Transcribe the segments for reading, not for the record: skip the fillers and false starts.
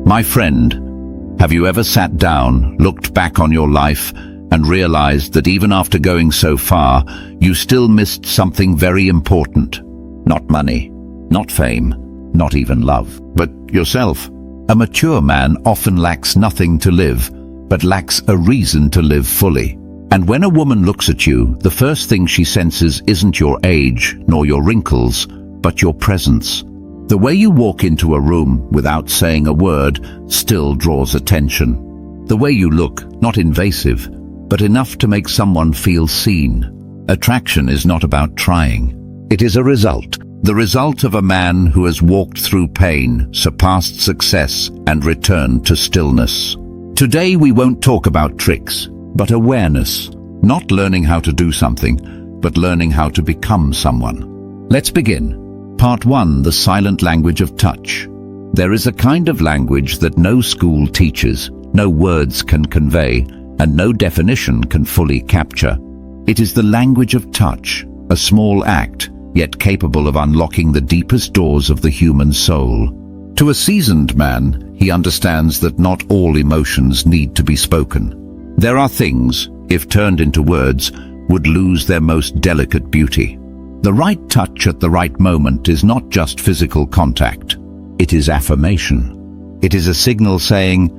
My friend, have you ever sat down, looked back on your life, and realized that even after going so far, you still missed something very important? Not money, not fame, not even love, but yourself. A mature man often lacks nothing to live, but lacks a reason to live fully. And when a woman looks at you, the first thing she senses isn't your age nor your wrinkles, but your presence. The way you walk into a room without saying a word still draws attention. The way you look, not invasive, but enough to make someone feel seen. Attraction is not about trying. It is a result. The result of a man who has walked through pain, surpassed success, and returned to stillness. Today we won't talk about tricks, but awareness. Not learning how to do something, but learning how to become someone. Let's begin. Part 1. The silent language of touch. There is a kind of language that no school teaches, no words can convey, and no definition can fully capture. It is the language of touch, a small act, yet capable of unlocking the deepest doors of the human soul. To a seasoned man, he understands that not all emotions need to be spoken. There are things, if turned into words, would lose their most delicate beauty. The right touch at the right moment is not just physical contact. It is affirmation. It is a signal saying,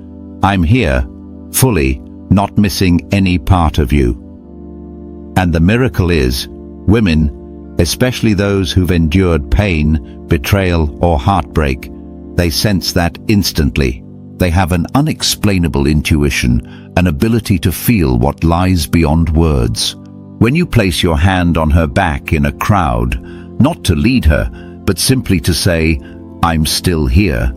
"I'm here, fully, not missing any part of you." And the miracle is, women, especially those who've endured pain, betrayal, or heartbreak, they sense that instantly. They have an unexplainable intuition, an ability to feel what lies beyond words. When you place your hand on her back in a crowd, not to lead her, but simply to say, "I'm still here,"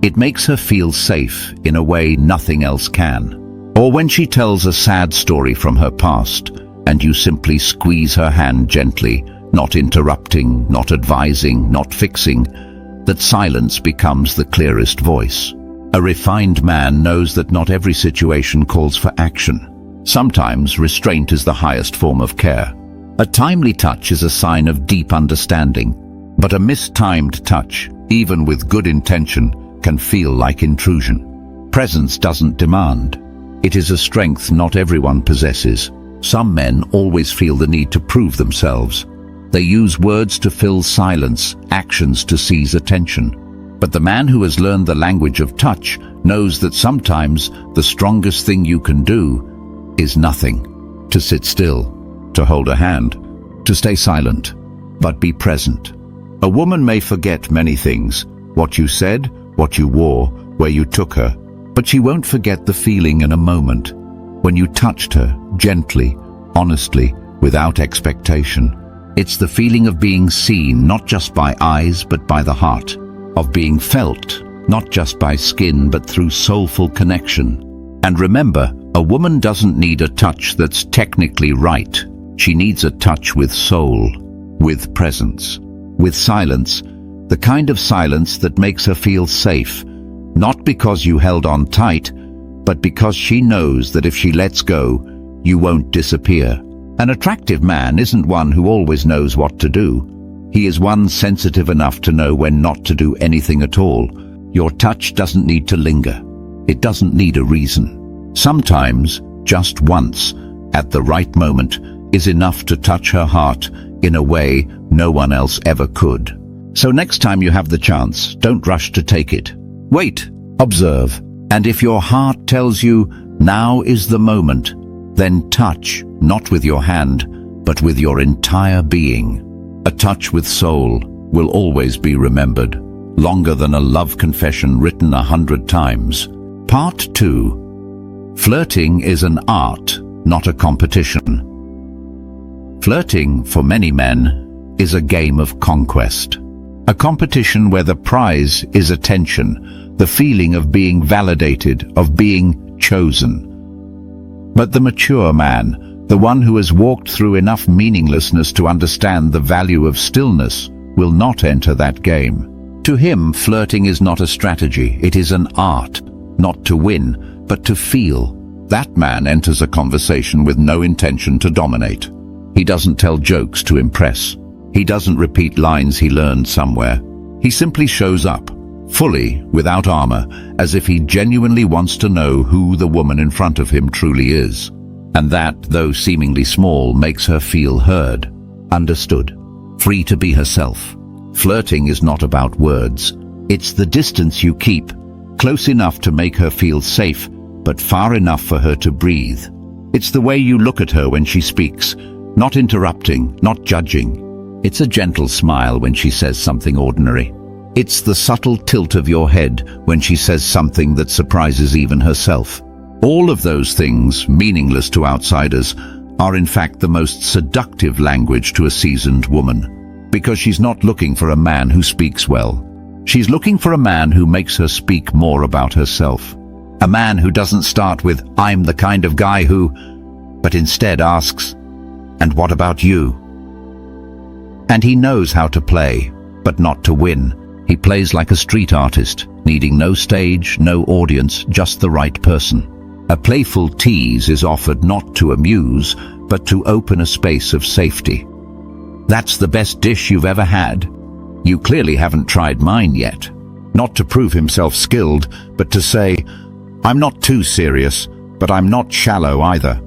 it makes her feel safe in a way nothing else can. Or when she tells a sad story from her past, and you simply squeeze her hand gently, not interrupting, not advising, not fixing, that silence becomes the clearest voice. A refined man knows that not every situation calls for action. Sometimes restraint is the highest form of care. A timely touch is a sign of deep understanding, but a mistimed touch, even with good intention, can feel like intrusion. Presence doesn't demand. It is a strength not everyone possesses. Some men always feel the need to prove themselves. They use words to fill silence, actions to seize attention. But the man who has learned the language of touch knows that sometimes the strongest thing you can do is nothing. To sit still, to hold a hand, to stay silent, but be present. A woman may forget many things, what you said, what you wore, where you took her, but she won't forget the feeling in a moment, when you touched her, gently, honestly, without expectation. It's the feeling of being seen, not just by eyes, but by the heart. Of being felt, not just by skin, but through soulful connection. And remember, a woman doesn't need a touch that's technically right. She needs a touch with soul, with presence, with silence, the kind of silence that makes her feel safe, not because you held on tight, but because she knows that if she lets go, you won't disappear. An attractive man isn't one who always knows what to do. He is one sensitive enough to know when not to do anything at all. Your touch doesn't need to linger. It doesn't need a reason. Sometimes, just once, at the right moment, is enough to touch her heart in a way no one else ever could. So next time you have the chance, don't rush to take it. Wait, observe, and if your heart tells you, now is the moment, then touch, not with your hand, but with your entire being. A touch with soul will always be remembered, longer than a love confession written 100 times. Part 2. Flirting is an art, not a competition. Flirting, for many men, is a game of conquest. A competition where the prize is attention, the feeling of being validated, of being chosen. But the mature man, the one who has walked through enough meaninglessness to understand the value of stillness, will not enter that game. To him, flirting is not a strategy, it is an art, not to win, but to feel. That man enters a conversation with no intention to dominate. He doesn't tell jokes to impress. He doesn't repeat lines he learned somewhere. He simply shows up, fully, without armor, as if he genuinely wants to know who the woman in front of him truly is. And that, though seemingly small, makes her feel heard, understood, free to be herself. Flirting is not about words. It's the distance you keep, close enough to make her feel safe, but far enough for her to breathe. It's the way you look at her when she speaks, not interrupting, not judging. It's a gentle smile when she says something ordinary. It's the subtle tilt of your head when she says something that surprises even herself. All of those things, meaningless to outsiders, are in fact the most seductive language to a seasoned woman. Because she's not looking for a man who speaks well. She's looking for a man who makes her speak more about herself. A man who doesn't start with, "I'm the kind of guy who," but instead asks, "And what about you?" And he knows how to play, but not to win. He plays like a street artist, needing no stage, no audience, just the right person. A playful tease is offered not to amuse, but to open a space of safety. "That's the best dish you've ever had. You clearly haven't tried mine yet." Not to prove himself skilled, but to say, "I'm not too serious, but I'm not shallow either."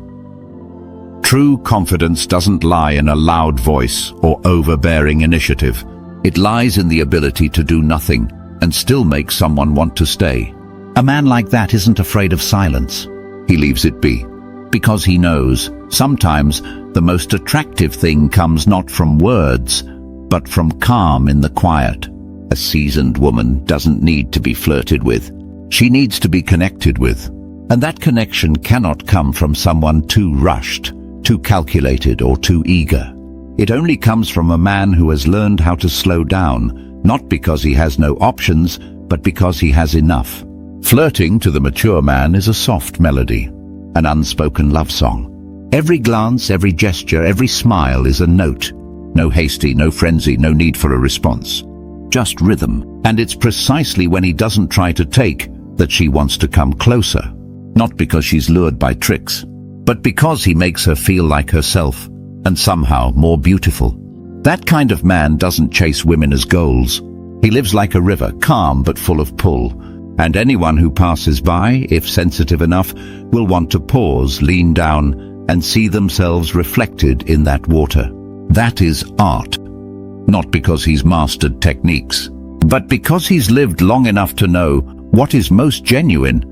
True confidence doesn't lie in a loud voice or overbearing initiative. It lies in the ability to do nothing and still make someone want to stay. A man like that isn't afraid of silence. He leaves it be, because he knows sometimes the most attractive thing comes not from words, but from calm in the quiet. A seasoned woman doesn't need to be flirted with. She needs to be connected with. And that connection cannot come from someone too rushed, too calculated, or too eager. It only comes from a man who has learned how to slow down, not because he has no options, but because he has enough. Flirting to the mature man is a soft melody, an unspoken love song. Every glance, every gesture, every smile is a note. No hasty, no frenzy, no need for a response. Just rhythm. And it's precisely when he doesn't try to take that she wants to come closer. Not because she's lured by tricks, but because he makes her feel like herself, and somehow more beautiful. That kind of man doesn't chase women as goals. He lives like a river, calm but full of pull. And anyone who passes by, if sensitive enough, will want to pause, lean down, and see themselves reflected in that water. That is art. Not because he's mastered techniques, but because he's lived long enough to know what is most genuine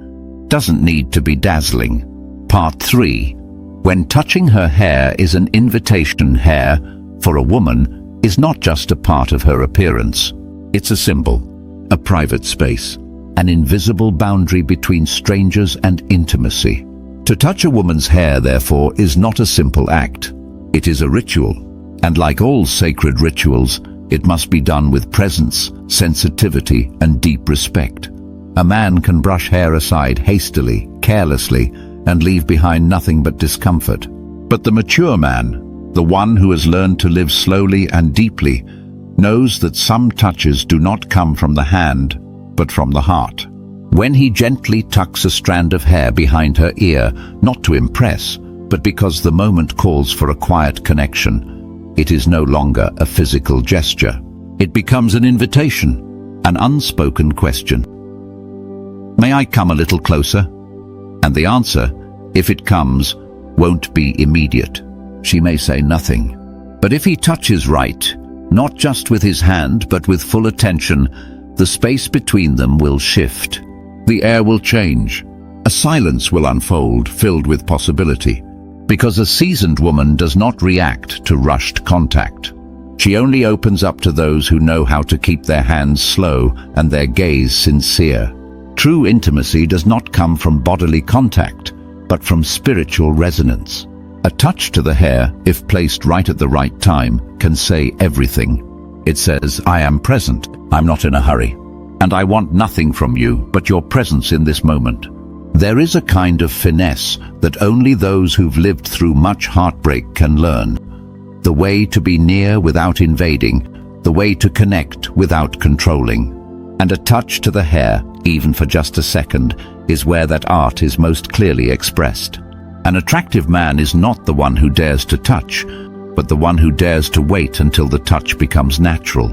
doesn't need to be dazzling. Part 3. When touching her hair is an invitation. Hair, for a woman, is not just a part of her appearance. It's a symbol, a private space, an invisible boundary between strangers and intimacy. To touch a woman's hair, therefore, is not a simple act. It is a ritual, and like all sacred rituals, it must be done with presence, sensitivity, and deep respect. A man can brush hair aside hastily, carelessly, and leave behind nothing but discomfort. But the mature man, the one who has learned to live slowly and deeply, knows that some touches do not come from the hand, but from the heart. When he gently tucks a strand of hair behind her ear, not to impress, but because the moment calls for a quiet connection, it is no longer a physical gesture. It becomes an invitation, an unspoken question. "May I come a little closer?" And the answer, if it comes, won't be immediate. She may say nothing. But if he touches right, not just with his hand, but with full attention, the space between them will shift. The air will change. A silence will unfold, filled with possibility. Because a seasoned woman does not react to rushed contact. She only opens up to those who know how to keep their hands slow and their gaze sincere. True intimacy does not come from bodily contact, but from spiritual resonance. A touch to the hair, if placed right at the right time, can say everything. It says, "I am present, I'm not in a hurry, and I want nothing from you but your presence in this moment." There is a kind of finesse that only those who've lived through much heartbreak can learn. The way to be near without invading, the way to connect without controlling. And a touch to the hair, even for just a second, is where that art is most clearly expressed. An attractive man is not the one who dares to touch, but the one who dares to wait until the touch becomes natural.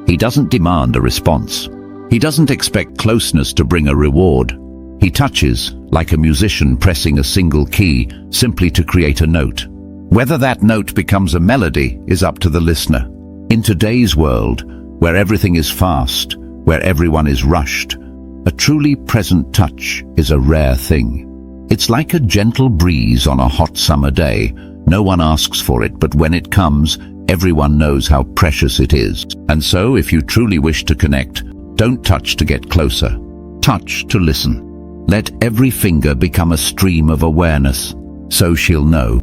He doesn't demand a response. He doesn't expect closeness to bring a reward. He touches, like a musician pressing a single key, simply to create a note. Whether that note becomes a melody is up to the listener. In today's world, where everything is fast, where everyone is rushed, a truly present touch is a rare thing. It's like a gentle breeze on a hot summer day. No one asks for it, but when it comes, everyone knows how precious it is. And so, if you truly wish to connect, don't touch to get closer. Touch to listen. Let every finger become a stream of awareness, so she'll know.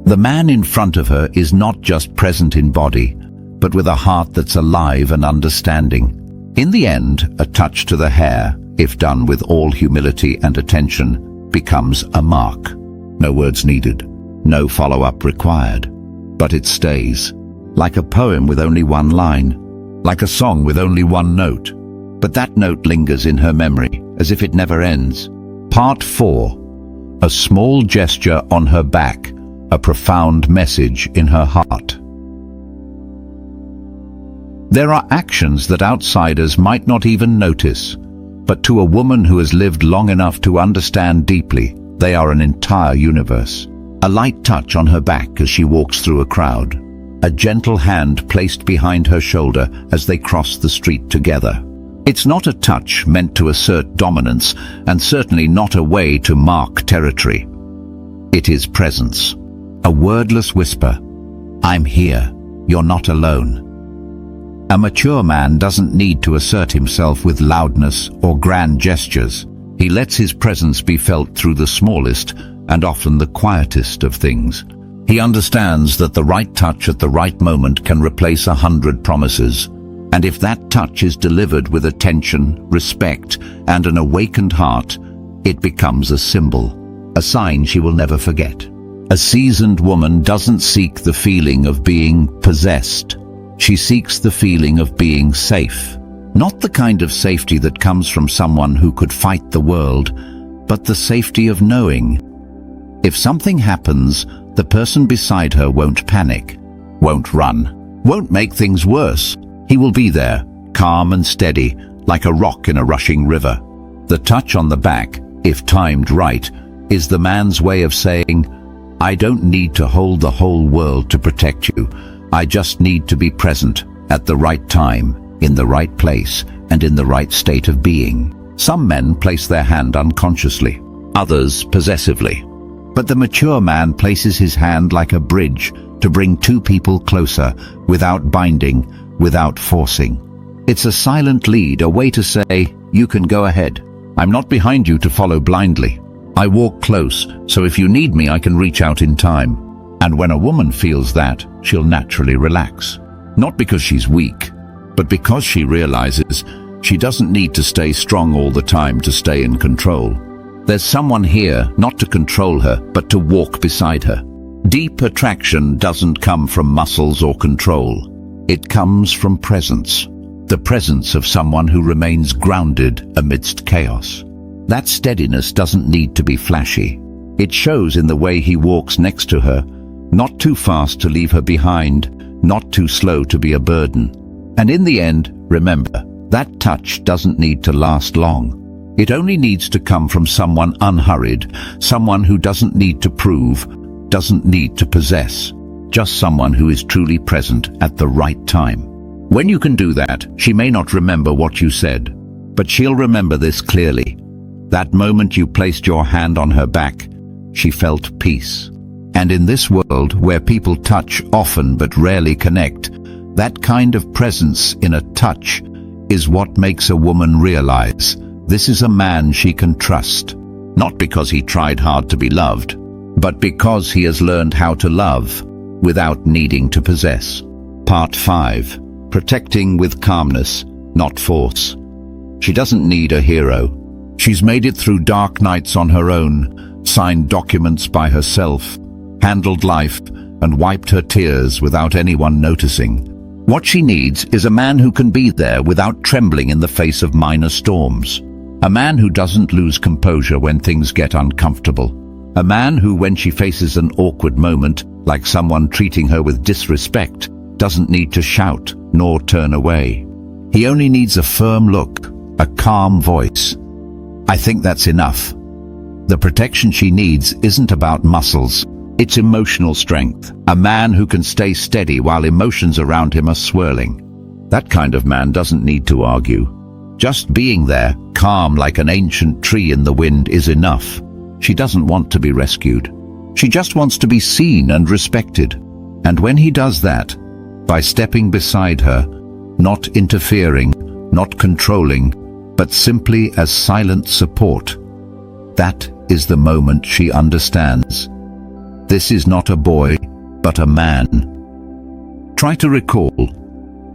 The man in front of her is not just present in body, but with a heart that's alive and understanding. In the end, a touch to the hair, if done with all humility and attention, becomes a mark. No words needed, no follow-up required. But it stays, like a poem with only one line, like a song with only one note. But that note lingers in her memory, as if it never ends. Part 4. A small gesture on her back, a profound message in her heart. There are actions that outsiders might not even notice, but to a woman who has lived long enough to understand deeply, they are an entire universe. A light touch on her back as she walks through a crowd. A gentle hand placed behind her shoulder as they cross the street together. It's not a touch meant to assert dominance, and certainly not a way to mark territory. It is presence. A wordless whisper. I'm here. You're not alone. A mature man doesn't need to assert himself with loudness or grand gestures. He lets his presence be felt through the smallest and often the quietest of things. He understands that the right touch at the right moment can replace 100 promises. And if that touch is delivered with attention, respect, and an awakened heart, it becomes a symbol, a sign she will never forget. A seasoned woman doesn't seek the feeling of being possessed. She seeks the feeling of being safe. Not the kind of safety that comes from someone who could fight the world, but the safety of knowing. If something happens, the person beside her won't panic, won't run, won't make things worse. He will be there, calm and steady, like a rock in a rushing river. The touch on the back, if timed right, is the man's way of saying, I don't need to hold the whole world to protect you. I just need to be present, at the right time, in the right place, and in the right state of being. Some men place their hand unconsciously, others possessively. But the mature man places his hand like a bridge to bring two people closer, without binding, without forcing. It's a silent lead, a way to say, you can go ahead. I'm not behind you to follow blindly. I walk close, so if you need me, I can reach out in time. And when a woman feels that, she'll naturally relax. Not because she's weak, but because she realizes she doesn't need to stay strong all the time to stay in control. There's someone here, not to control her, but to walk beside her. Deep attraction doesn't come from muscles or control. It comes from presence. The presence of someone who remains grounded amidst chaos. That steadiness doesn't need to be flashy. It shows in the way he walks next to her, not too fast to leave her behind, not too slow to be a burden. And in the end, remember, that touch doesn't need to last long. It only needs to come from someone unhurried, someone who doesn't need to prove, doesn't need to possess, just someone who is truly present at the right time. When you can do that, she may not remember what you said, but she'll remember this clearly. That moment you placed your hand on her back, she felt peace. And in this world where people touch often but rarely connect, that kind of presence in a touch is what makes a woman realize this is a man she can trust. Not because he tried hard to be loved, but because he has learned how to love without needing to possess. Part 5. Protecting with calmness, not force. She doesn't need a hero. She's made it through dark nights on her own, signed documents by herself, handled life, and wiped her tears without anyone noticing. What she needs is a man who can be there without trembling in the face of minor storms. A man who doesn't lose composure when things get uncomfortable. A man who, when she faces an awkward moment, like someone treating her with disrespect, doesn't need to shout nor turn away. He only needs a firm look, a calm voice. I think that's enough. The protection she needs isn't about muscles. It's emotional strength. A man who can stay steady while emotions around him are swirling. That kind of man doesn't need to argue. Just being there, calm like an ancient tree in the wind, is enough. She doesn't want to be rescued. She just wants to be seen and respected. And when he does that, by stepping beside her, not interfering, not controlling, but simply as silent support, that is the moment she understands. This is not a boy, but a man. Try to recall.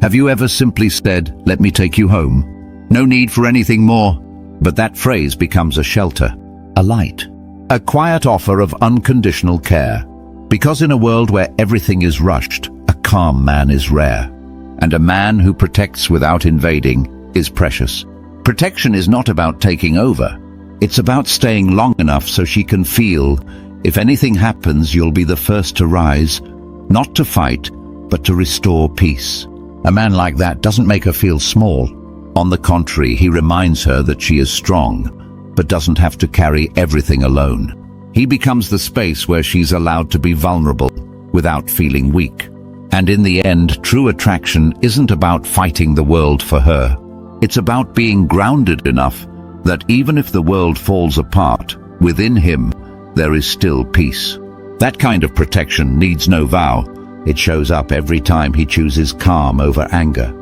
Have you ever simply said, "Let me take you home"? No need for anything more. But that phrase becomes a shelter, a light, a quiet offer of unconditional care. Because in a world where everything is rushed, a calm man is rare. And a man who protects without invading is precious. Protection is not about taking over. It's about staying long enough so she can feel, if anything happens, you'll be the first to rise, not to fight, but to restore peace. A man like that doesn't make her feel small. On the contrary, he reminds her that she is strong, but doesn't have to carry everything alone. He becomes the space where she's allowed to be vulnerable without feeling weak. And in the end, true attraction isn't about fighting the world for her. It's about being grounded enough that even if the world falls apart, within him, there is still peace. That kind of protection needs no vow. It shows up every time he chooses calm over anger.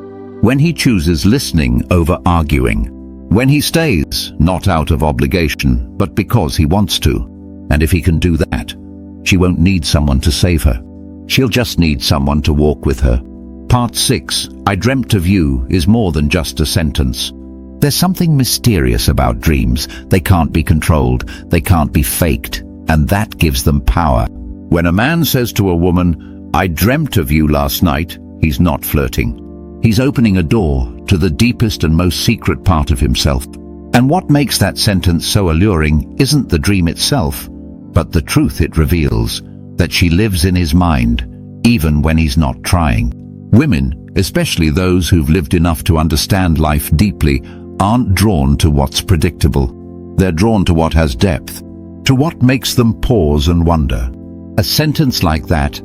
When he chooses listening over arguing. When he stays, not out of obligation, but because he wants to. And if he can do that, she won't need someone to save her. She'll just need someone to walk with her. Part 6, I dreamt of you, is more than just a sentence. There's something mysterious about dreams. They can't be controlled, they can't be faked, and that gives them power. When a man says to a woman, "I dreamt of you last night," he's not flirting. He's opening a door to the deepest and most secret part of himself. And what makes that sentence so alluring isn't the dream itself, but the truth it reveals, that she lives in his mind, even when he's not trying. Women, especially those who've lived enough to understand life deeply, aren't drawn to what's predictable. They're drawn to what has depth, to what makes them pause and wonder. A sentence like that,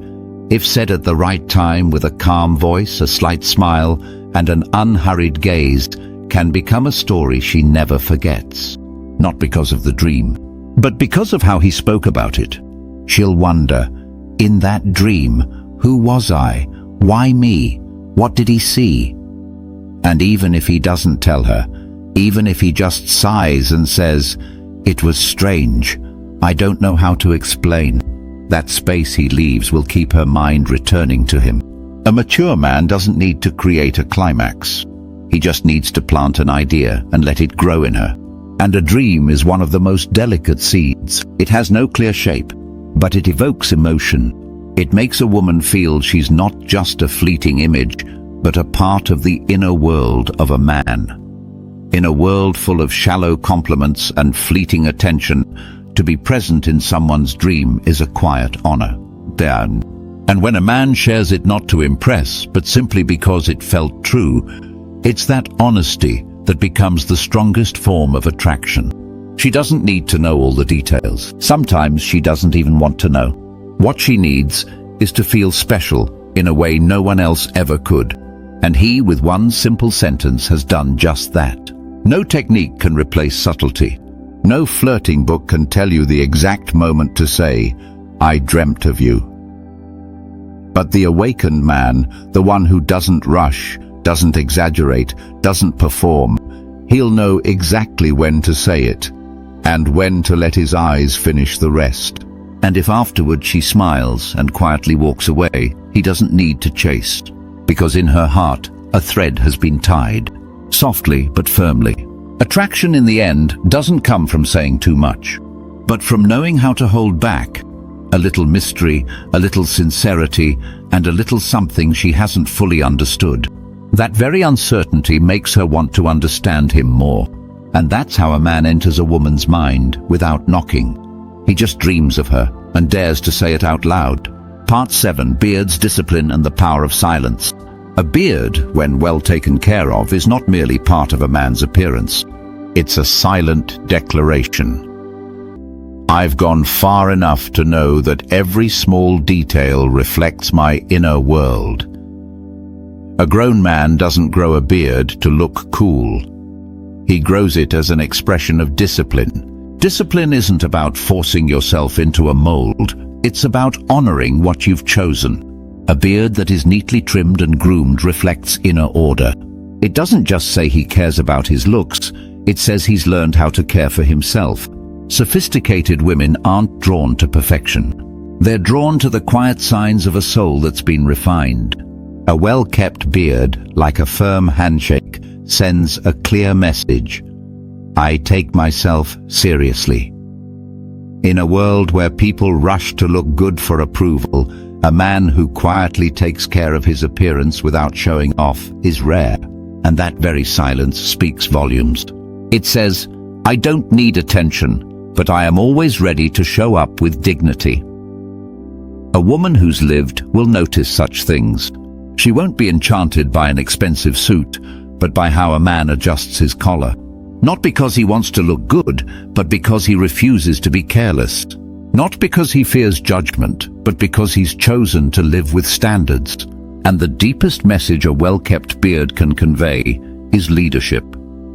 if said at the right time with a calm voice, a slight smile, and an unhurried gaze, can become a story she never forgets. Not because of the dream, but because of how he spoke about it. She'll wonder, in that dream, who was I? Why me? What did he see? And even if he doesn't tell her, even if he just sighs and says, "It was strange, I don't know how to explain," that space he leaves will keep her mind returning to him. A mature man doesn't need to create a climax. He just needs to plant an idea and let it grow in her. And a dream is one of the most delicate seeds. It has no clear shape, but it evokes emotion. It makes a woman feel she's not just a fleeting image, but a part of the inner world of a man. In a world full of shallow compliments and fleeting attention, to be present in someone's dream is a quiet honor. And when a man shares it not to impress, but simply because it felt true, it's that honesty that becomes the strongest form of attraction. She doesn't need to know all the details. Sometimes she doesn't even want to know. What she needs is to feel special in a way no one else ever could. And he, with one simple sentence, has done just that. No technique can replace subtlety. No flirting book can tell you the exact moment to say, "I dreamt of you." But the awakened man, the one who doesn't rush, doesn't exaggerate, doesn't perform, he'll know exactly when to say it, and when to let his eyes finish the rest. And if afterward she smiles and quietly walks away, he doesn't need to chase, because in her heart a thread has been tied, softly but firmly. Attraction in the end doesn't come from saying too much, but from knowing how to hold back. A little mystery, a little sincerity, and a little something she hasn't fully understood. That very uncertainty makes her want to understand him more. And that's how a man enters a woman's mind without knocking. He just dreams of her and dares to say it out loud. Part 7, Beard's Discipline and the Power of Silence. A beard, when well taken care of, is not merely part of a man's appearance. It's a silent declaration. I've gone far enough to know that every small detail reflects my inner world. A grown man doesn't grow a beard to look cool. He grows it as an expression of discipline. Discipline isn't about forcing yourself into a mold. It's about honoring what you've chosen. A beard that is neatly trimmed and groomed reflects inner order. It doesn't just say he cares about his looks, it says he's learned how to care for himself. Sophisticated women aren't drawn to perfection. They're drawn to the quiet signs of a soul that's been refined. A well-kept beard, like a firm handshake, sends a clear message. I take myself seriously. In a world where people rush to look good for approval, a man who quietly takes care of his appearance without showing off is rare, and that very silence speaks volumes. It says, I don't need attention, but I am always ready to show up with dignity. A woman who's lived will notice such things. She won't be enchanted by an expensive suit, but by how a man adjusts his collar. Not because he wants to look good, but because he refuses to be careless. Not because he fears judgment, but because he's chosen to live with standards. And the deepest message a well-kept beard can convey is leadership.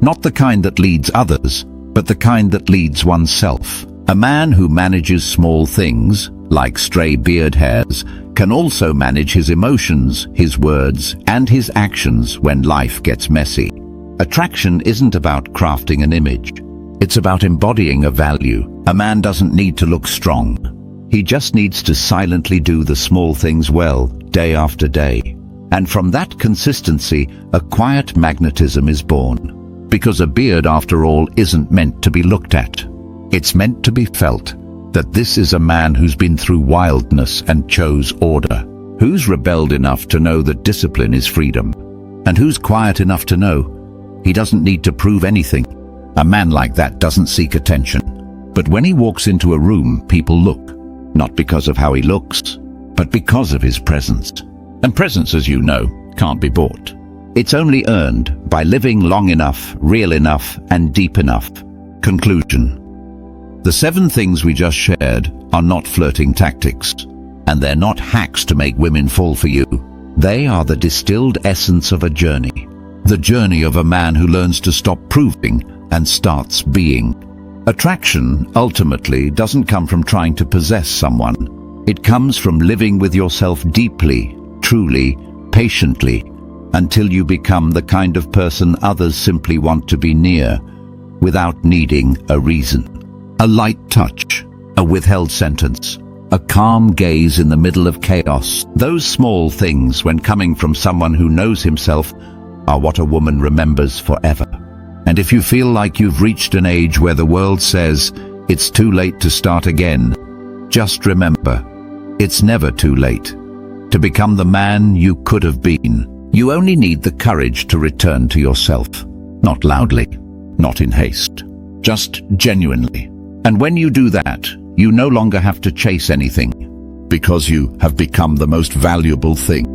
Not the kind that leads others, but the kind that leads oneself. A man who manages small things, like stray beard hairs, can also manage his emotions, his words, and his actions when life gets messy. Attraction isn't about crafting an image. It's about embodying a value. A man doesn't need to look strong. He just needs to silently do the small things well, day after day. And from that consistency, a quiet magnetism is born. Because a beard, after all, isn't meant to be looked at. It's meant to be felt. That this is a man who's been through wildness and chose order. Who's rebelled enough to know that discipline is freedom. And who's quiet enough to know he doesn't need to prove anything. A man like that doesn't seek attention. But when he walks into a room, people look. Not because of how he looks, but because of his presence. And presence, as you know, can't be bought. It's only earned by living long enough, real enough, and deep enough. Conclusion. The 7 things we just shared are not flirting tactics, and they're not hacks to make women fall for you. They are the distilled essence of a journey. The journey of a man who learns to stop proving and starts being. Attraction, ultimately, doesn't come from trying to possess someone. It comes from living with yourself deeply, truly, patiently, until you become the kind of person others simply want to be near, without needing a reason. A light touch, a withheld sentence, a calm gaze in the middle of chaos. Those small things, when coming from someone who knows himself, are what a woman remembers forever. And if you feel like you've reached an age where the world says it's too late to start again, just remember, it's never too late to become the man you could have been. You only need the courage to return to yourself. Not loudly, not in haste, just genuinely. And when you do that, you no longer have to chase anything, because you have become the most valuable thing.